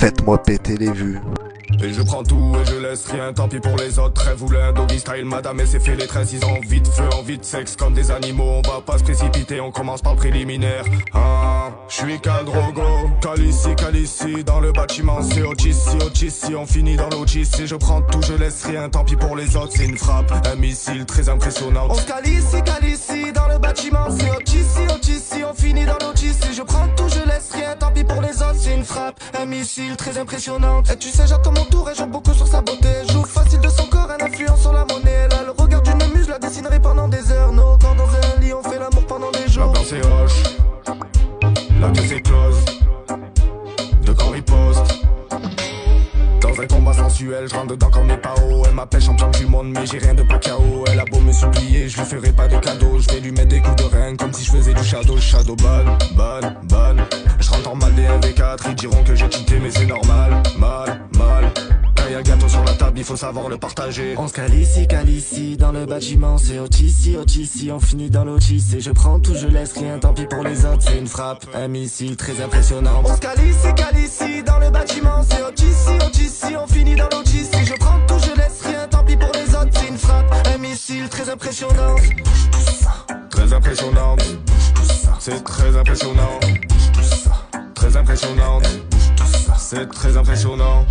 Faites-moi péter les vues. Et je prends tout et je laisse rien, tant pis pour les autres. Très voulu un doggy style, madame et c'est fait les 13. Ils ont vite feu, envie de sexe comme des animaux. On va pas se précipiter, on commence par le préliminaire. Je suis qu'un drogo, calici, dans le bâtiment. C'est Otissi, on finit dans l'Otissi. Je prends tout, je laisse rien, tant pis pour les autres. C'est une frappe, un missile très impressionnant. On se calici, dans le bâtiment. C'est Otissi, on finit dans l'Otissi. Je prends tout, je laisse rien, tant pis pour les autres. C'est une frappe, un missile très impressionnant. Et tu sais, j'attends mon tour et j'en beaucoup sur sa beauté. Joue facile de son corps, un influence sur la monnaie. Là, le regard d'une muse, la dessinerai pendant des heures. Nos corps dans un lit, on fait l'amour pendant des jours. La place est hoche, la caisse est close, de quand riposte. Dans un combat sensuel, je rentre dedans comme les PAO. Elle m'appelle champion du monde, mais j'ai rien de pas KO. Elle a beau me supplier, je lui ferai pas de cadeau. Je vais lui mettre des coups de rein comme si je faisais du shadow ban. Je rentre en mal des 1v4, ils diront que j'ai cheaté, mais c'est normal. Mal. Quand y'a gâteau sur la table, il faut savoir le partager. On se calici, dans le bâtiment. C'est Otissi, on finit dans l'Otis. Et je prends tout, je laisse rien, tant pis pour les autres. C'est une frappe, un missile très impressionnant. On se calici, dans le bâtiment. C'est Otissi, on finit dans l'Otis. Et je prends tout, je laisse rien, tant pis pour les autres. C'est une frappe, un missile très impressionnant. Très impressionnant. C'est très impressionnant. Très impressionnant. C'est très impressionnant.